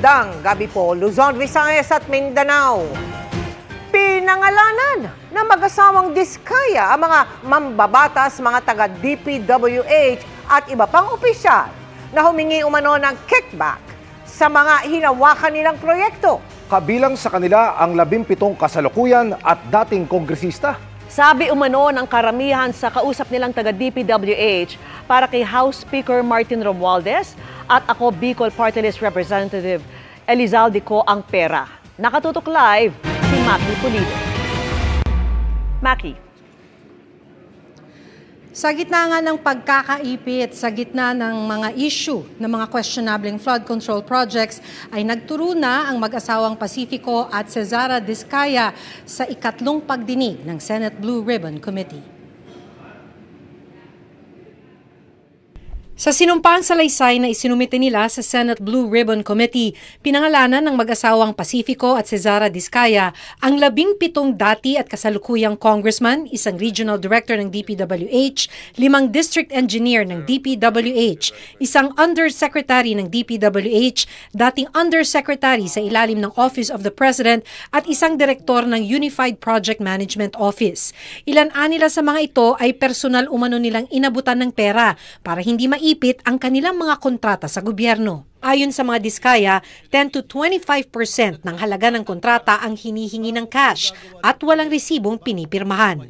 Magandang gabi po, Luzon, Visayas at Mindanao. Pinangalanan na mag-asawang Diskaya ang mga mambabatas, mga taga-DPWH at iba pang opisyal na humingi umano ng kickback sa mga hinawakan nilang proyekto. Kabilang sa kanila ang 17 kasalukuyan at dating kongresista. Sabi umano ng karamihan sa kausap nilang taga-DPWH para kay House Speaker Martin Romualdez at ako Bicol Party List Representative Elizalde Co ang pera. Nakatutok live si Maki Pulido. Maki. Sa gitna nga ng pagkakaipit, sa gitna ng mga issue ng mga questionabling flood control projects, ay nagturo na ang mag-asawang Pacifico at Cesara Diskaya sa ikatlong pagdinig ng Senate Blue Ribbon Committee. Sa sinumpang salaysay na isinumite nila sa Senate Blue Ribbon Committee, pinangalanan ng mag-asawang Pacifico at Cesara Diskaya ang 17 dati at kasalukuyang congressman, isang regional director ng DPWH, 5 district engineer ng DPWH, isang undersecretary ng DPWH, dating undersecretary sa ilalim ng Office of the President at isang direktor ng Unified Project Management Office. Ilan nila sa mga ito ay personal umano nilang inabutan ng pera para hindi maipit ang kanilang mga kontrata sa gobyerno. Ayon sa mga Diskaya, 10 to 25% ng halaga ng kontrata ang hinihingi ng cash at walang resibong pinipirmahan.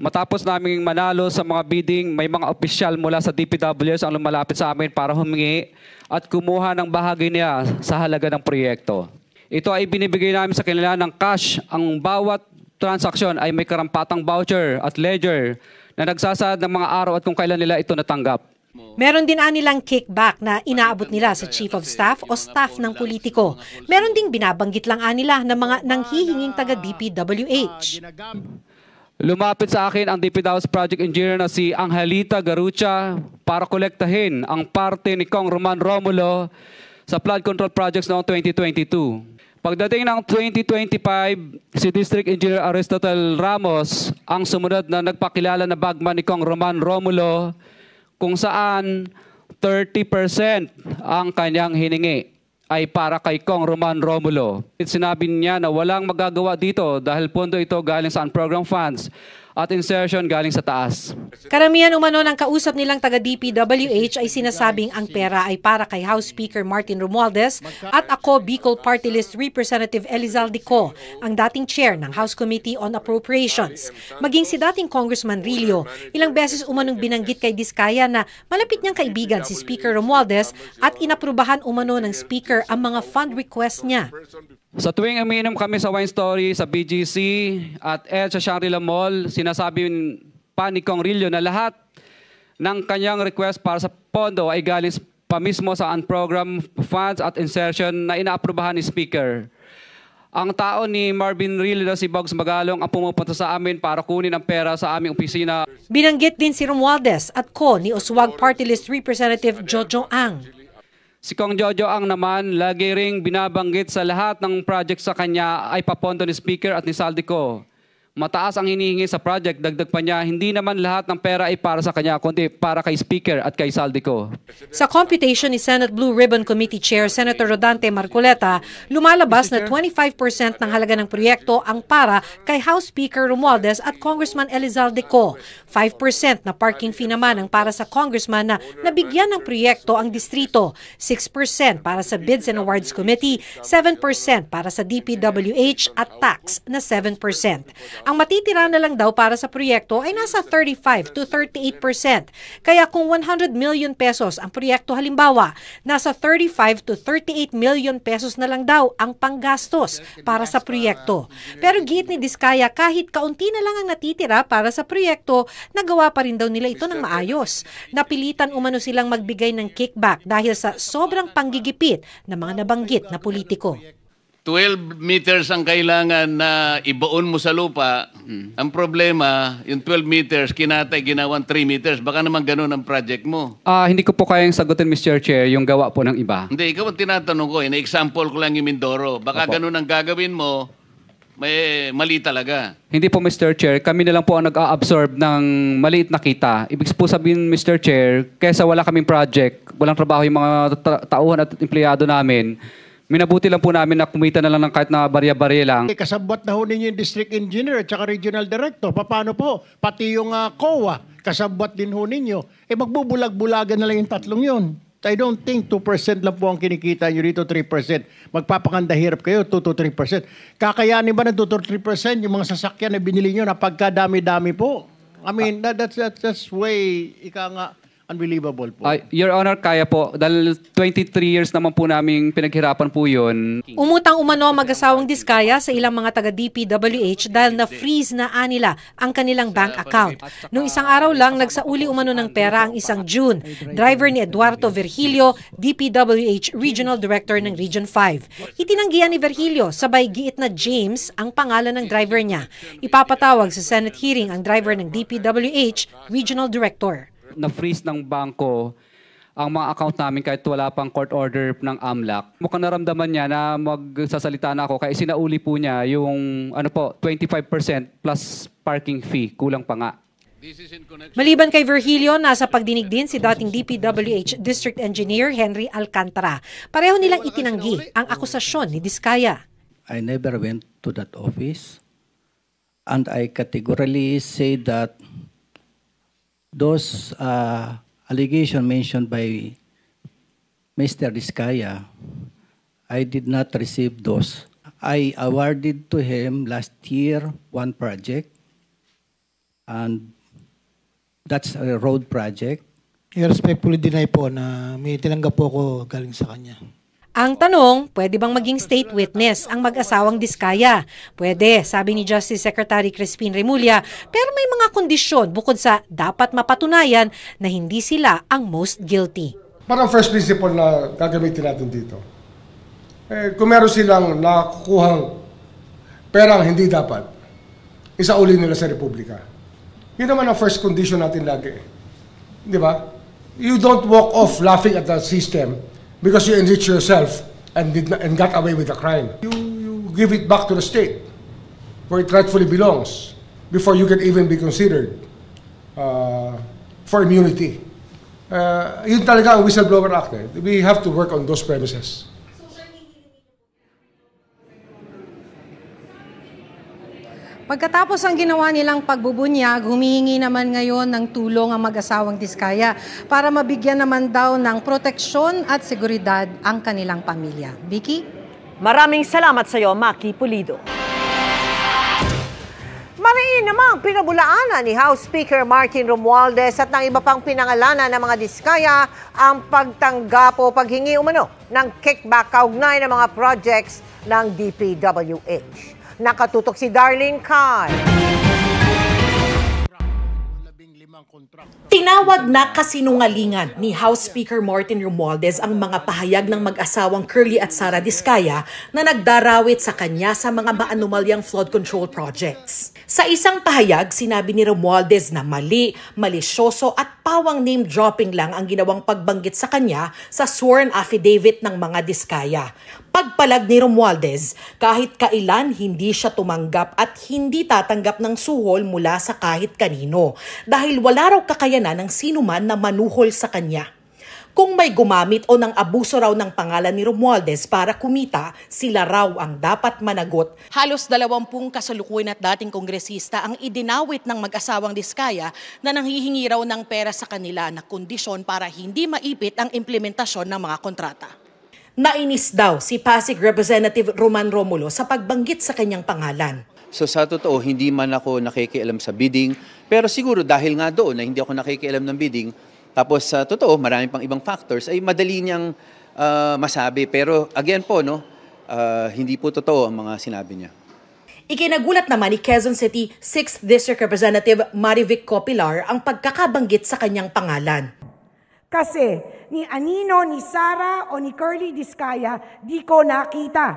Matapos naming manalo sa mga bidding, may mga opisyal mula sa DPWS ang lumalapit sa amin para humingi at kumuha ng bahagi niya sa halaga ng proyekto. Ito ay binibigay namin sa kanila ng cash. Ang bawat transaksyon ay may karampatang voucher at ledger na nagsasaad ng mga araw at kung kailan nila ito natanggap. Meron din nilang kickback na inaabot nila sa Chief of Staff o staff ng politiko. Meron ding binabanggit lang nila ng mga nanghihinging taga-DPWH. Lumapit sa akin ang DPWH Project Engineer na si Angelita Garucha para kolektahin ang parte ni Kong Roman Romulo sa flood control projects noong 2022. Pagdating ng 2025, si District Engineer Aristotle Ramos ang sumunod na nagpakilala na bagman ni Kong Roman Romulo kung saan 30% ang kanyang hiningi ay para kay Kong Roman Romulo. Sinabi niya na walang magagawa dito dahil pondo ito galing sa unprogrammed funds at insertion galing sa taas. Karamihan umano ng kausap nilang taga-DPWH ay sinasabing ang pera ay para kay House Speaker Martin Romualdez at ako Bicol Party List Representative Elizalde Co, ang dating chair ng House Committee on Appropriations. Maging si dating Congressman Rillo, ilang beses umanong binanggit kay Diskaya na malapit niyang kaibigan si Speaker Romualdez at inaprubahan umano ng Speaker ang mga fund request niya. Sa tuwing umiinom kami sa Wine Story, sa BGC at sa Shangri-La Mall, sinasabi pa ni Kong Rillo na lahat ng kanyang request para sa pondo ay galing pa mismo sa unprogrammed funds at insertion na inaaprubahan ni Speaker. Ang tao ni Marvin Rillo na si Bogs Magalong ang pumupunta sa amin para kunin ang pera sa aming opisina. Binanggit din si Romualdez at co ni Oswag Party List Representative Jojo Ang. Si Kong Jojo Ang naman, lagi ring binabanggit sa lahat ng project sa kanya ay papondo ni Speaker at ni Saldi Co. Mataas ang hinihingi sa project, dagdag pa niya, hindi naman lahat ng pera ay para sa kanya, kundi para kay Speaker at kay Saldi Co. Sa computation ni Senate Blue Ribbon Committee Chair Senator Rodante Marcoleta, lumalabas na 25% ng halaga ng proyekto ang para kay House Speaker Romualdez at Congressman Elizalde Co. 5% na parking fee naman ang para sa congressman na nabigyan ng proyekto ang distrito, 6% para sa Bids and Awards Committee, 7% para sa DPWH at tax na 7%. Ang matitira na lang daw para sa proyekto ay nasa 35 to 38%. Kaya kung 100 million pesos ang proyekto halimbawa, nasa 35 to 38 million pesos na lang daw ang panggastos para sa proyekto. Pero giit ni Diskaya, kahit kaunti na lang ang natitira para sa proyekto, nagawa pa rin daw nila ito ng maayos. Napilitan umano silang magbigay ng kickback dahil sa sobrang panggigipit ng mga nabanggit na politiko. 12 meters ang kailangan na ibaon mo sa lupa. Ang problema, yung 12 meters, kinatay, ginawan 3 meters. Baka naman ganun ang project mo. Hindi ko po kayang sagutin, Mr. Chair, yung gawa po ng iba. Hindi, ikaw ang tinatanong ko. In-example ko lang yung Mindoro. Baka ganun ang gagawin mo, may mali talaga. Hindi po, Mr. Chair. Kami na lang po ang nag-a-absorb ng maliit na kita. Ibig po sabihin, Mr. Chair, kaysa wala kaming project, walang trabaho yung mga tauhan at empleyado namin, minabuti lang po namin na kumita na lang ng kahit na barya-barya lang. Kasabwat na ho ninyo yung district engineer at saka regional director. Paano po? Pati yung COA, kasabwat din ho ninyo. Magbubulag-bulagan na lang yung tatlong yun. I don't think 2% lang po ang kinikita nyo dito, 3%. Magpapakandahirap kayo, 2 to 3%. Kakayanin ba ng 2 to 3% yung mga sasakyan na binili nyo na pagkadami-dami po? I mean, that's way, unbelievable po. Your Honor, kaya po. Dahil 23 years naman po namin pinaghirapan po yun. Umutang umano mag-asawang Diskaya sa ilang mga taga-DPWH dahil na-freeze na nila ang kanilang bank account. Noong isang araw lang, nagsauli umano ng pera ang isang June, driver ni Eduardo Virgilio, DPWH Regional Director ng Region 5. Itinanggihan ni Virgilio, sabay giit na James ang pangalan ng driver niya. Ipapatawag sa Senate hearing ang driver ng DPWH Regional Director. Na-freeze ng bangko ang mga account namin kahit wala pang court order ng AMLAC. Mukhang naramdaman niya na magsasalita na ako kaya sinauli po niya yung 25% plus parking fee. Kulang pa nga. Maliban kay Virgilio, nasa pagdinig din si dating DPWH District Engineer Henry Alcantara. Pareho nilang itinanggi ang akusasyon ni Diskaya. I never went to that office and I categorically say that those allegations mentioned by Mr. Diskaya, I did not receive those. I awarded to him last year one project, and that's a road project. I respectfully deny po na may tinanggap po ako galing sa kanya. Ang tanong, pwede bang maging state witness ang mag-asawang Diskaya? Pwede, sabi ni Justice Secretary Crispin Remulla, pero may mga kondisyon bukod sa dapat mapatunayan na hindi sila ang most guilty. Parang first principle na gagamitin natin dito. Kung meron silang nakukuhang perang hindi dapat, isauli nila sa Republika. Yun naman ang first condition natin lagi. Di ba? You don't walk off laughing at the system because you enrich yourself and got away with the crime. You give it back to the state where it rightfully belongs before you can even be considered for immunity. Yun talaga ang Whistleblower Act. We have to work on those premises. Pagkatapos ang ginawa nilang pagbubunyag, humihingi naman ngayon ng tulong ang mag-asawang Diskaya para mabigyan naman daw ng proteksyon at seguridad ang kanilang pamilya. Vicky? Maraming salamat sa iyo, Maki Pulido. Mariin namang pinabulaanan ni House Speaker Martin Romualdez at ng iba pang pinangalanan ng mga Diskaya ang pagtanggap o paghingi umano ng kickback kaugnay ng mga projects ng DPWH. Nakatutok si Darlene Kai. Tinawag na kasinungalingan ni House Speaker Martin Romualdez ang mga pahayag ng mag-asawang Curly at Sara Diskaya na nagdarawit sa kanya sa mga maanumalyang flood control projects. Sa isang pahayag, sinabi ni Romualdez na mali, malisyoso at pawang name-dropping lang ang ginawang pagbanggit sa kanya sa sworn affidavit ng mga Diskaya. Pagpalag ni Romualdez, kahit kailan hindi siya tumanggap at hindi tatanggap ng suhol mula sa kahit kanino dahil wala raw kakayanan ng sinuman na manuhol sa kanya. Kung may gumamit o ng abuso raw ng pangalan ni Romualdez para kumita, sila raw ang dapat managot. Halos 20 kasalukuyan at dating kongresista ang idinawit ng mag-asawang Diskaya na nanghihingi raw ng pera sa kanila na kondisyon para hindi maipit ang implementasyon ng mga kontrata. Nainis daw si Pasig Representative Roman Romulo sa pagbanggit sa kanyang pangalan. So sa totoo, hindi man ako nakikialam sa bidding, pero siguro dahil nga doon na hindi ako nakikialam ng bidding, tapos sa totoo, marami pang ibang factors, ay madali niyang masabi. Pero again po, hindi po totoo ang mga sinabi niya. Ikinagulat naman ni Quezon City 6th District Representative Marivic Copilar ang pagkakabanggit sa kanyang pangalan. Kasi ni Anino, ni Sara o ni Curly Diskaya, di ko nakita.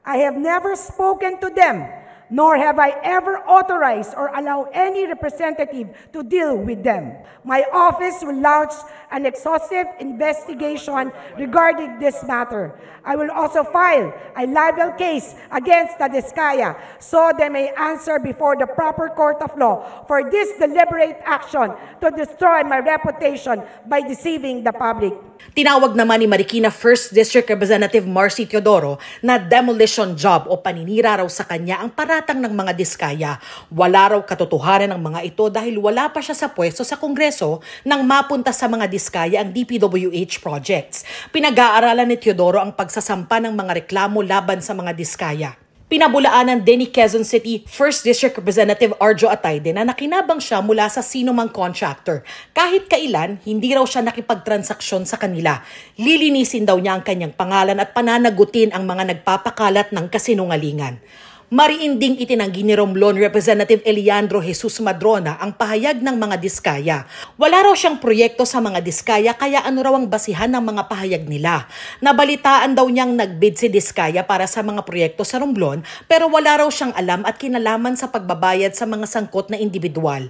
I have never spoken to them. nor have I ever authorized or allowed any representative to deal with them. My office will launch an exhaustive investigation regarding this matter. I will also file a libel case against the Diskaya so they may answer before the proper court of law for this deliberate action to destroy my reputation by deceiving the public. Tinawag naman ni Marikina 1st District Representative Marcy Teodoro na demolition job o paninira raw sa kanya ang paratang ng mga Diskaya. Wala raw katotohanan ng mga ito dahil wala pa siya sa pwesto sa Kongreso nang mapunta sa mga Diskaya ang DPWH projects. Pinag-aaralan ni Teodoro ang pagsasampa ng mga reklamo laban sa mga Diskaya. Pinabulaanan din ni Quezon City 1st District Representative Arjo Atayde na nakinabang siya mula sa sinumang contractor. Kahit kailan, hindi raw siya nakipagtransaksyon sa kanila. Lilinisin daw niya ang kanyang pangalan at pananagutin ang mga nagpapakalat ng kasinungalingan. Mariinding itinanggi ni Romblon Representative Eliandro Jesus Madrona ang pahayag ng mga Diskaya. Wala raw siyang proyekto sa mga Diskaya kaya ano raw ang basihan ng mga pahayag nila. Nabalitaan daw niyang nagbid si Diskaya para sa mga proyekto sa Romblon pero wala raw siyang alam at kinalaman sa pagbabayad sa mga sangkot na individual.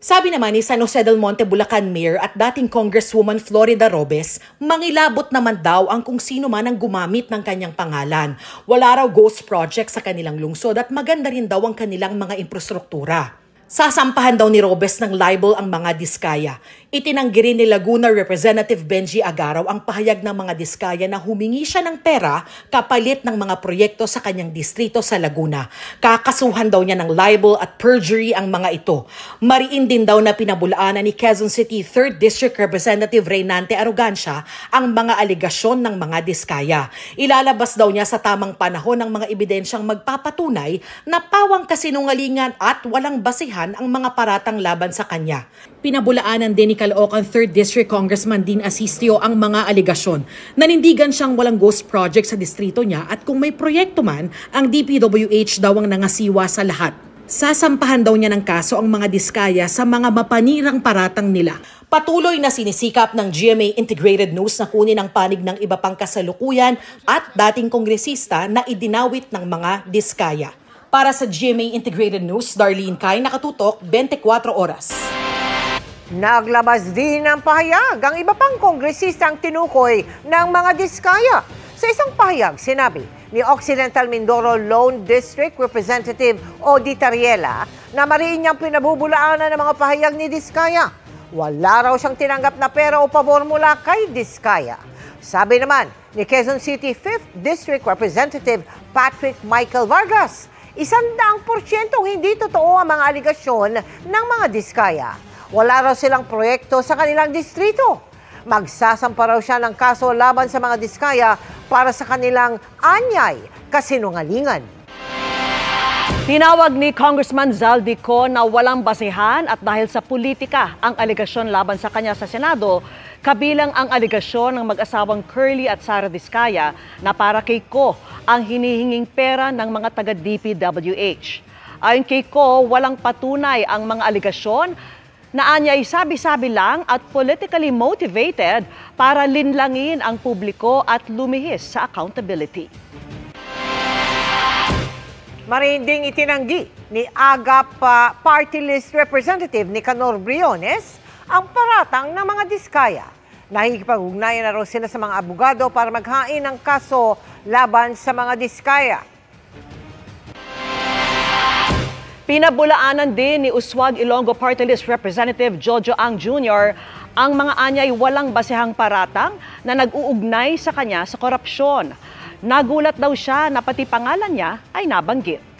Sabi naman ni San Jose del Monte, Bulacan Mayor at dating Congresswoman Florida Robes, mangilabot naman daw ang kung sino man ang gumamit ng kanyang pangalan. Wala raw ghost project sa kanilang lungsod at maganda rin daw ang kanilang mga infrastruktura. Sasampahan daw ni Robes ng libel ang mga Diskaya. Itinanggi rin ni Laguna Representative Benji Agaraw ang pahayag ng mga Diskaya na humingi siya ng pera kapalit ng mga proyekto sa kanyang distrito sa Laguna. Kakasuhan daw niya ng libel at perjury ang mga ito. Mariin din daw na pinabulaanan ni Quezon City 3rd District Representative Reynante Arrogancia ang mga aligasyon ng mga Diskaya. Ilalabas daw niya sa tamang panahon ang mga ebidensyang magpapatunay na pawang kasinungalingan at walang basihan ang mga paratang laban sa kanya. Pinabulaanan din ni Caloocan 3rd District Congressman Dean Asistio ang mga aligasyon. Nanindigan siyang walang ghost project sa distrito niya at kung may proyekto man, ang DPWH daw ang nangasiwa sa lahat. Sasampahan daw niya ng kaso ang mga Diskaya sa mga mapanirang paratang nila. Patuloy na sinisikap ng GMA Integrated News na kunin ang panig ng iba pang kasalukuyan at dating kongresista na idinawit ng mga Diskaya. Para sa GMA Integrated News, Darlene Kai, nakatutok 24 oras. Naglabas din ng pahayag ang iba pang kongresistang tinukoy ng mga Diskaya. Sa isang pahayag, sinabi ni Occidental Mindoro Lone District Representative Odi Tariela na mariin niyang pinabubulaanan ng mga pahayag ni Diskaya. Wala raw siyang tinanggap na pera o pabor mula kay Diskaya. Sabi naman ni Quezon City 5th District Representative Patrick Michael Vargas, 100% hindi totoo ang mga aligasyon ng mga Diskaya. Wala raw silang proyekto sa kanilang distrito. Magsasampa raw siya ng kaso laban sa mga Diskaya para sa kanilang anyay kasinungalingan. Tinawag ni Congressman Zaldico na walang basihan at dahil sa politika ang aligasyon laban sa kanya sa Senado, kabilang ang aligasyon ng mag-asawang Curly at Sara Diskaya na para kay Ko ang hinihinging pera ng mga taga-DPWH. Ayon kay Ko, walang patunay ang mga aligasyon na anyay sabi-sabi lang at politically motivated para linlangin ang publiko at lumihis sa accountability. Marinding itinanggi ni AGAP Party List Representative Nicanor Briones ang paratang ng mga Diskaya. Nakikipag-ugnayan na raw sila sa mga abogado para maghain ng kaso laban sa mga Diskaya. Pinabulaanan din ni Uswag Ilonggo Party List Representative Jojo Ang Jr. ang mga anyay walang basehang paratang na nag-uugnay sa kanya sa korupsyon. Nagulat daw siya na pati pangalan niya ay nabanggit.